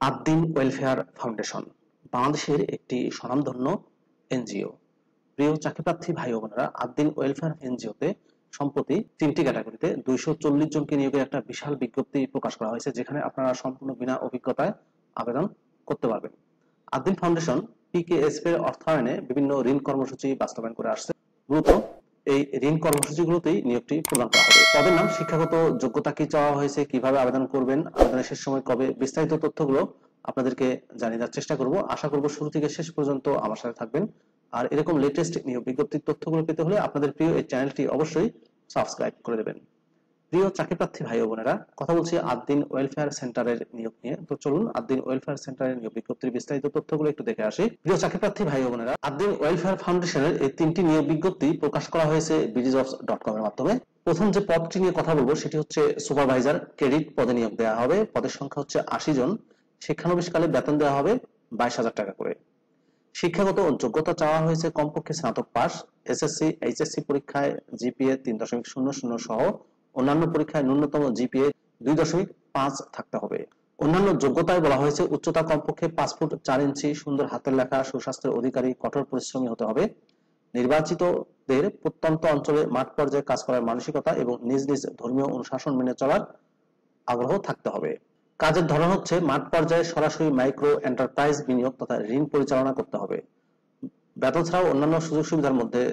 Ad-din welfare foundation বাংলাদেশের একটি স্বনামধন্য এনজিও। প্রিয় চাকরিপ্রার্থী ভাই ও বোনেরা, আদ্দিন ওয়েলফেয়ার এনজিওতে সম্প্রতি 3টি ক্যাটাগরিতে 240 জনকে নিয়োগের একটা বিশাল বিজ্ঞপ্তি প্রকাশ করা হয়েছে, যেখানে আপনারা সম্পূর্ণ বিনা অভিজ্ঞতায় আবেদন করতে পারবেন। আদ্দিন ফাউন্ডেশন পিকেএসপি এর অর্থায়নে বিভিন্ন ঋণ কর্মসূচি বাস্তবায়ন করে আসছে। মূলত এই ঋণ কর্মসূচিগুলোতেই নিয়োগটি প্রদান করা হবে। পদের নাম, শিক্ষাগত যোগ্যতা কি চাওয়া হয়েছে, কিভাবে আবেদন করবেন, আবেদনের শেষ সময় কবে, বিস্তারিত তথ্যগুলো আপনাদেরকে জানিয়ে দেওয়ার চেষ্টা করব। আশা করব শুরু থেকে শেষ পর্যন্ত আমার সাথে থাকবেন। আর এরকম লেটেস্ট নিয়োগ বিজ্ঞপ্তির তথ্যগুলো পেতে হলে আপনাদের প্রিয় এই চ্যানেলটি অবশ্যই সাবস্ক্রাইব করে দেবেন। প্রিয় চাকরিপ্রার্থী ভাই ও বোনেরা, কথা বলছি আদ্দিন ওয়েলফেয়ার সেন্টারের নিয়োগ নিয়ে। তো চলুন আদ্দিন ওয়েলফেয়ার সেন্টারের নিয়োগ বিজ্ঞপ্তির বিস্তারিত তথ্যগুলো একটু দেখে আসি। প্রিয় চাকরিপ্রার্থী ভাই ও বোনেরা, আদ্দিন ওয়েলফেয়ার ফাউন্ডেশনের এই 3টি নিয়োগ বিজ্ঞপ্তি প্রকাশ করা হয়েছে BDjobs.com এর মাধ্যমে। প্রথম যে পদটি নিয়ে কথা বলবো সেটি হচ্ছে সুপারভাইজার ক্রেডিট পদে নিয়োগ দেওয়া হবে। পদের সংখ্যা হচ্ছে 80 জন। শিক্ষানবিশকালে বেতন দেওয়া হবে 22,000 টাকা করে। শিক্ষাগত যোগ্যতা চাওয়া হয়েছে কমপক্ষে স্নাতক পাস, এসএসসি এইচএসসি পরীক্ষায় জিপিএ 3.00 সহ অন্যান্য পরীক্ষায় ন্যূনতম জিপিএ 2.5 থাকতে হবে। অন্যান্য যোগ্যতায় বলা হয়েছে উচ্চতা কমপক্ষে 5 ফুট 4 ইঞ্চি, সুন্দর হাতের লেখা, সুস্বাস্থ্যের অধিকারী, কঠোর পরিশ্রমী হতে হবে। নির্বাচিতদের প্রত্যন্ত অঞ্চলে মাঠ পর্যায়ে কাজ করার মানসিকতা এবং নিজ নিজ ধর্মীয় অনুশাসন মেনে চলার আগ্রহ থাকতে হবে। কাজের ধরন হচ্ছে মাঠ পর্যায়ে সরাসরি মাইক্রো এন্টারপ্রাইজ বিনিয়োগ তথা ঋণ পরিচালনা করতে হবে। বেতন ছাড়াও অন্যান্য সুযোগ সুবিধার মধ্যে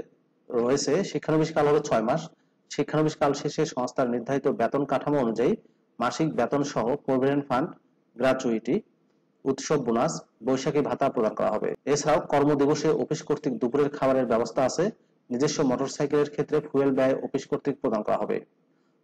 রয়েছে শিক্ষানবিশ কাল হবে 6 মাস। শিক্ষানবিশ কাল শেষে সংস্থার নির্ধারিত বেতন কাঠামো অনুযায়ী মাসিক বেতন সহ প্রভিডেন্ট ফান্ড, গ্র্যাচুইটি, উৎসব বোনাস, বৈশাখী ভাতা প্রদান করা হবে। এছাড়াও কর্মদিবসে অফিস কর্তৃক দুপুরের খাবারের ব্যবস্থা আছে। নিজস্ব মোটরসাইকেলের ক্ষেত্রে ফুয়েল ব্যয় অফিস কর্তৃক প্রদান করা হবে।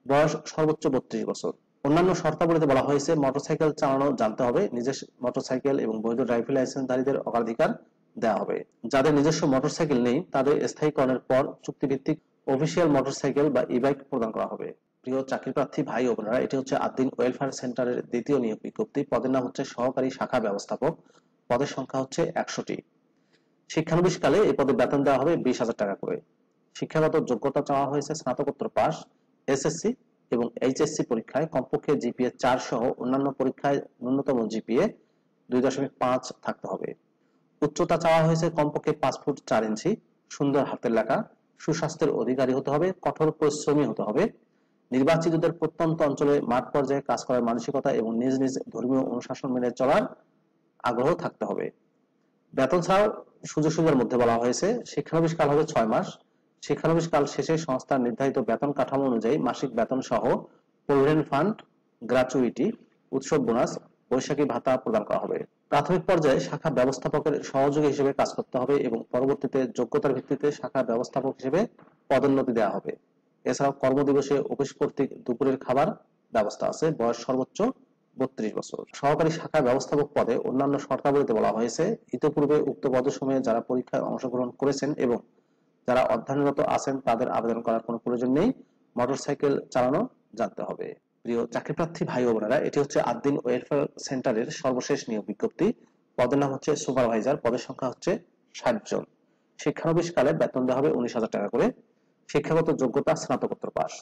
বয়স সর্বোচ্চ 32 বছর। অন্যান্য শর্তাবলীতে বলা হয়েছে মোটরসাইকেল চালানো জানতে হবে। নিজস্ব মোটরসাইকেল এবং বৈধ ড্রাইভিং লাইসেন্সধারীদের অগ্রাধিকার দেওয়া হবে। যাদের নিজস্ব মোটরসাইকেল নেই তাদের স্থায়ীকরণের পর চুক্তিভিত্তিক অফিসিয়াল মোটরসাইকেল বা ই-বাইক প্রদান করা হবে। প্রিয় চাকরিপ্রার্থী ভাই ও বোনেরা, এটি হচ্ছে আদ্দিন ওয়েলফেয়ার সেন্টারের দ্বিতীয় নিয়োগ বিজ্ঞপ্তি। পদের নাম হচ্ছে সহকারী শাখা ব্যবস্থাপক। পদের সংখ্যা হচ্ছে 100টি। শিক্ষানবিশকালে এই পদে বেতন দেওয়া হবে 20,000 টাকা করে। শিক্ষাগত যোগ্যতা চাওয়া হয়েছে স্নাতকোত্তর পাস, এসএসসি এবং এইচএসসি পরীক্ষায় কমপক্ষে জিপিএ 4 সহ অন্যান্য পরীক্ষায় ন্যূনতম জিপিএ 2.5 থাকতে হবে। উচ্চতা চাওয়া হয়েছে কমপক্ষে 5 ফুট 4 ইঞ্চি, সুন্দর হাতের লেখা, সুস্বাস্থ্যের অধিকারী হতে হবে, কঠোর পরিশ্রমী হতে হবে। নির্বাচিতদের প্রত্যন্ত অঞ্চলে মাঠ পর্যায়ে কাজ করার মানসিকতা এবং নিজ নিজ ধর্মীয় অনুশাসন মেনে চলার আগ্রহ থাকতে হবে। বেতন ছাড়াও সুযোগ সুবিধার মধ্যে বলা হয়েছে শিক্ষানবিশ কাল হবে 6 মাস। শিক্ষানবিশ কাল শেষে সংস্থার নির্ধারিত বেতন কাঠামো অনুযায়ী মাসিক বেতন সহ প্রভিডেন্ট ফান্ড, গ্র্যাচুইটি, উৎসব বোনাস, বৈশাখী ভাতা প্রদান করা হবে। প্রাথমিক পর্যায়ে শাখা ব্যবস্থাপকের সহযোগী হিসেবে কাজ করতে হবে এবং পরবর্তীতে যোগ্যতার ভিত্তিতে শাখা ব্যবস্থাপক হিসেবে পদোন্নতি দেওয়া হবে। এছাড়াও কর্মদিবসে অফিস কর্তৃক দুপুরের খাবার ব্যবস্থা আছে। বয়স সর্বোচ্চ 32 বছর। সহকারী শাখা ব্যবস্থাপক পদে অন্যান্য শর্তাবলীতে বলা হয়েছে ইতোপূর্বে উক্ত পদসমূহে যারা পরীক্ষায় অংশগ্রহণ করেছেন এবং যারা অধ্যয়নরত আছেন তাদের আবেদন করার কোনো প্রয়োজন নেই। মোটরসাইকেল চালানো জানতে হবে। প্রিয় চাকরিপ্রার্থী ভাই ও বোনেরা, এটি হচ্ছে আদ্দিন ওয়েলফেয়ার সেন্টারের সর্বশেষ নিয়োগ বিজ্ঞপ্তি। পদের নাম হচ্ছে সুপারভাইজার। পদের সংখ্যা হচ্ছে 60 জন। শিক্ষানবিশ কালে বেতন দেওয়া হবে 19,000 টাকা করে। শিক্ষাগত যোগ্যতা স্নাতকোত্তর পাস।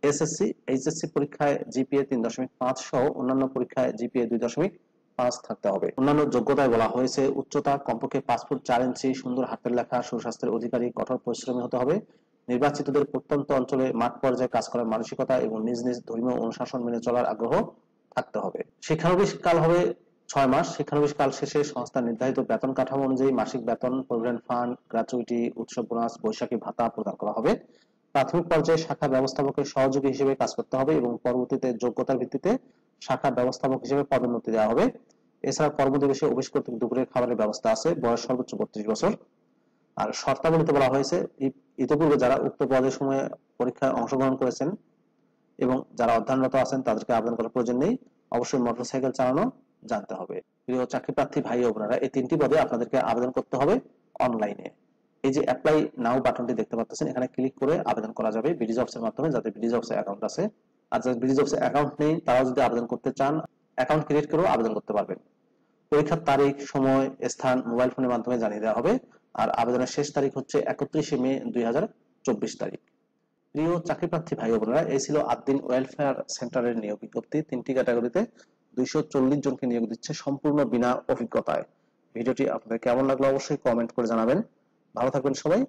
এসএসসি এইচএসসি পরীক্ষায় জিপিএ 3.5 সহ অন্যান্য পরীক্ষায় জিপিএ 2.5 থাকতে হবে। অন্যান্য যোগ্যতায় বলা হয়েছে উচ্চতা কমপক্ষে 5 ফুট 4 ইঞ্চি, সুন্দর হাতের লেখা, সুস্বাস্থ্যের অধিকারী, কঠোর পরিশ্রমী হতে হবে। নির্বাচিতদের প্রত্যন্ত অঞ্চলে মাঠ পর্যায়ে কাজ করার মানসিকতা এবং নিজ নিজ ধর্মীয় অনুশাসন মেনে চলার আগ্রহ থাকতে হবে। শিক্ষানবিশ কাল হবে 6 মাস। শিক্ষানবিশ কাল শেষে সংস্থার নির্ধারিত বেতন কাঠামো অনুযায়ী মাসিক বেতন, প্রভিডেন্ট ফান্ড, গ্র্যাচুইটি, উৎসব বোনাস, বৈশাখী ভাতা প্রদান করা হবে। প্রাথমিক পর্যায়ে শাখা ব্যবস্থাপকের সহযোগী হিসেবে কাজ করতে হবে এবং পরবর্তীতে যোগ্যতার ভিত্তিতে শাখা ব্যবস্থাপক হিসেবে পদোন্নতি দেওয়া হবে। এছাড়া কর্মদিবসে অফিস কর্তৃক দুপুরের খাবারের ব্যবস্থা আছে। বয়স সর্বোচ্চ 32 বছর। আর শর্তাবলীতে বলা হয়েছে ইতিপূর্বে যারা উক্ত পদের সময়ে পরীক্ষায় অংশগ্রহণ করেছেন এবং যারা অধ্যয়নরত আছেন তাদেরকে আবেদন করার প্রয়োজন নেই। অবশ্যই মোটরসাইকেল চালানো জানতে হবে। প্রিয় চাকরিপ্রার্থী ভাই ও বোনেরা, এই 3টি পদে আপনাদেরকে আবেদন করতে হবে অনলাইনে। এই যে অ্যাপ্লাই নাও বাটনটি দেখতে পাচ্ছেন, এখানে ক্লিক করে আবেদন করা যাবে BDjobs এর মাধ্যমে, যাদের BDjobs এর অ্যাকাউন্ট আছে। আর যাদের BDjobs এর অ্যাকাউন্ট নেই তারাও যদি আবেদন করতে চান অ্যাকাউন্ট ক্রিয়েট করেও আবেদন করতে পারবেন। পরীক্ষার তারিখ, সময়, স্থান মোবাইল ফোনের মাধ্যমে জানিয়ে দেওয়া হবে। আর আবেদনের শেষ তারিখ হচ্ছে 31শে মে 2024 তারিখ। প্রিয় চাকরিপ্রার্থী ভাই ও বোনেরা, এই ছিল আদ্দিন ওয়েলফেয়ার সেন্টারের নিয়োগ বিজ্ঞপ্তি 3টি ক্যাটাগরিতে 240 জনকে নিয়োগ দিচ্ছে সম্পূর্ণ বিনা অভিজ্ঞতায়। ভিডিওটি আপনাদের কেমন লাগলো অবশ্যই কমেন্ট করে জানাবেন। ভালো থাকবেন সবাই।